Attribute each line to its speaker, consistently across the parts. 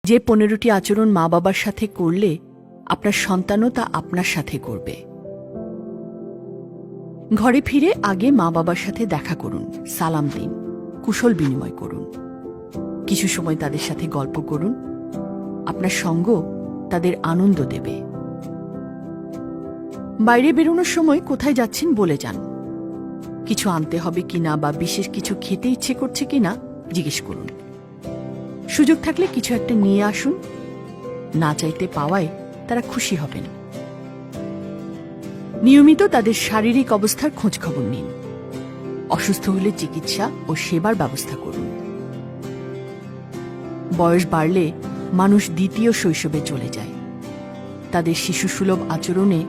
Speaker 1: যে 15টি আচরণ মা বাবার সাথে করলে আপনার সন্তানও তা আপনার সাথে করবে। ঘরে ফিরে আগে মা বাবার সাথে দেখা করুন, সালাম দিন, কুশল বিনিময় করুন, কিছু সময় তাদের সাথে গল্প করুন। আপনার সঙ্গ তাদের আনন্দ দেবে। বাইরে বেরোনোর সময় কোথায় যাচ্ছেন বলে যান। কিছু আনতে হবে কিনা বা বিশেষ কিছু খেতে ইচ্ছে করছে কিনা জিজ্ঞেস করুন। সুযোগ থাকলে কিছু একটা নিয়ে আসুন। না চাইতে পাওয়ায় তারা খুশি হবেন। নিয়মিত তাদের শারীরিক অবস্থার খোঁজ খবর নিন। অসুস্থ হলে চিকিৎসা ও সেবার ব্যবস্থা করুন। বয়স বাড়লে মানুষ দ্বিতীয় শৈশবে চলে যায়। তাদের শিশুসুলভ আচরণে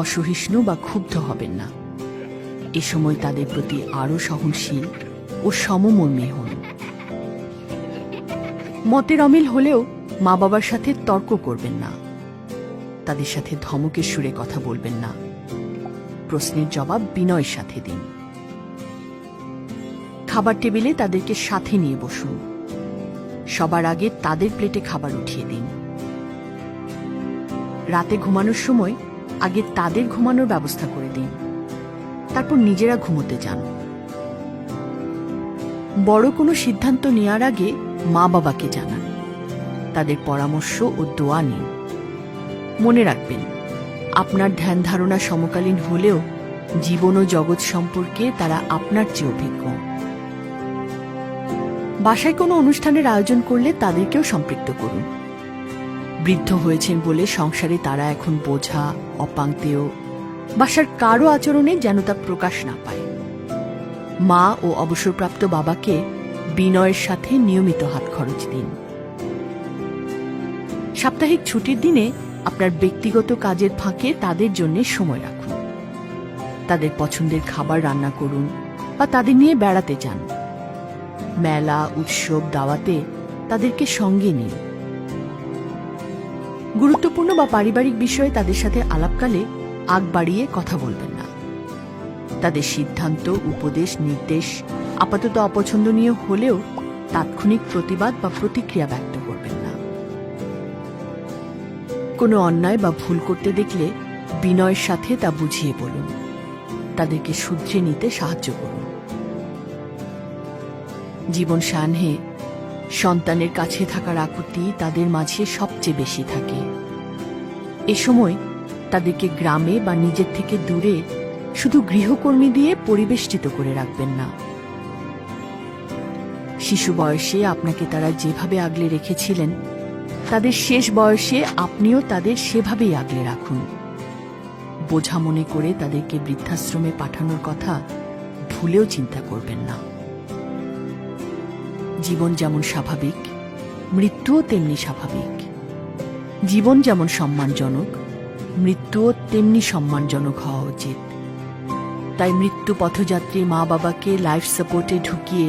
Speaker 1: অসহিষ্ণু বা ক্ষুব্ধ হবেন না। এ সময় তাদের প্রতি আরও সহনশীল ও সমমর্মী হন। মতের অমিল হলেও মা বাবার সাথে তর্ক করবেন না। তাদের সাথে ধমকের সুরে কথা বলবেন না। প্রশ্নের জবাব বিনয়ের সাথে দিন। খাবার টেবিলে তাদেরকে সাথে নিয়ে বসুন। সবার আগে তাদের প্লেটে খাবার উঠিয়ে দিন। রাতে ঘুমানোর সময় আগে তাদের ঘুমানোর ব্যবস্থা করে দিন, তারপর নিজেরা ঘুমোতে যান। বড় কোনো সিদ্ধান্ত নেওয়ার আগে মা বাবাকে জানান। তাদের পরামর্শ ও দোয়া নিন। মনে রাখবেন, আপনার ধ্যান ধারণা সমকালীন হলেও জীবন ও জগৎ সম্পর্কে তারা আপনার চেয়ে অভিজ্ঞ। বাসায় কোনো অনুষ্ঠানের আয়োজন করলে তাদেরকেও সম্পৃক্ত করুন। বৃদ্ধ হয়েছেন বলে সংসারে তারা এখন বোঝা, অপাংতেয়, বাসার কারো আচরণে যেন তা প্রকাশ না পায়। মা ও অবসরপ্রাপ্ত বাবাকে বিনয়ের সাথে নিয়মিত হাত খরচ দিন। সাপ্তাহিক ছুটির দিনে আপনার ব্যক্তিগত কাজের ফাঁকে তাদের জন্য সময় রাখুন। তাদের পছন্দের খাবার রান্না করুন বা তাদের নিয়ে বেড়াতে যান। মেলা, উৎসব, দাওয়াতে তাদেরকে সঙ্গে নিন। গুরুত্বপূর্ণ বা পারিবারিক বিষয়ে তাদের সাথে আলাপকালে আগ বাড়িয়ে কথা বলবেন না। তাদের সিদ্ধান্ত, উপদেশ, নির্দেশ আপাতত অপছন্দনীয় হলেও তাৎক্ষণিক প্রতিবাদ বা প্রতিক্রিয়া ব্যক্ত করবেন না। কোনো অন্যায় বা ভুল করতে দেখলে বিনয়ের সাথে তা বুঝিয়ে বলুন। তাদেরকে শুধরে নিতে সাহায্য করুন। জীবন সায়াহ্নে সন্তানের কাছে থাকার আকুতি তাদের মাঝে সবচেয়ে বেশি থাকে। এ সময় তাদেরকে গ্রামে বা নিজের থেকে দূরে শুধু গৃহকর্মী দিয়ে পরিবেষ্টিত করে রাখবেন না। শিশু বয়সে আপনাকে তারা যেভাবে আগলে রেখেছিলেন, তাদের শেষ বয়সে আপনিও তাদের সেভাবেই আগলে রাখুন। বোঝা মনে করে তাদেরকে বৃদ্ধাশ্রমে পাঠানোর কথা ভুলেও চিন্তা করবেন না। জীবন যেমন স্বাভাবিক, মৃত্যুও তেমনি স্বাভাবিক। জীবন যেমন সম্মানজনক, মৃত্যুও তেমনি সম্মানজনক হওয়া উচিত। তাই মৃত্যু পথযাত্রী মা বাবাকে লাইফ সাপোর্টে ঢুকিয়ে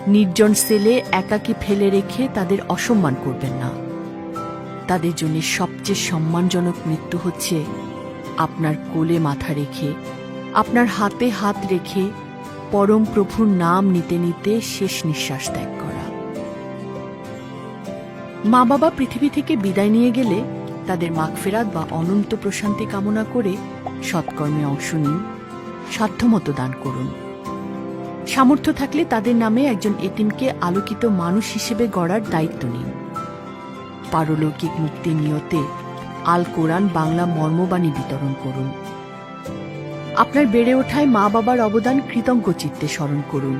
Speaker 1: নির্জন সেলে একাকী ফেলে রেখে তাদের অসম্মান করবেন না। তাদের জন্য সবচেয়ে সম্মানজনক মৃত্যু হচ্ছে আপনার কোলে মাথা রেখে, আপনার হাতে হাত রেখে পরম প্রভুর নাম নিতে নিতে শেষ নিঃশ্বাস ত্যাগ করা। মা বাবা পৃথিবী থেকে বিদায় নিয়ে গেলে তাদের মাগফিরাত বা অনন্ত প্রশান্তি কামনা করে সৎকর্মে অংশ নিন, সাধ্যমতো দান করুন। সামর্থ্য থাকলে তাদের নামে একজন এতিমকে আলোকিত মানুষ হিসেবে গড়ার দায়িত্ব নিন। পারলৌকিক মুক্তির নিয়তে আল কোরআন বাংলা মর্মবাণী বিতরণ করুন। আপনার বেড়ে ওঠায় মা বাবার অবদান কৃতজ্ঞ চিত্তে স্মরণ করুন।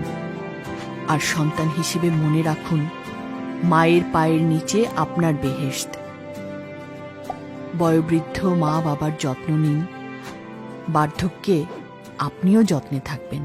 Speaker 1: আর সন্তান হিসেবে মনে রাখুন, মায়ের পায়ের নিচে আপনার বেহেশত। বয়োবৃদ্ধ মা বাবার যত্ন নিন। বার্ধক্যে আপনিও যত্নে থাকবেন।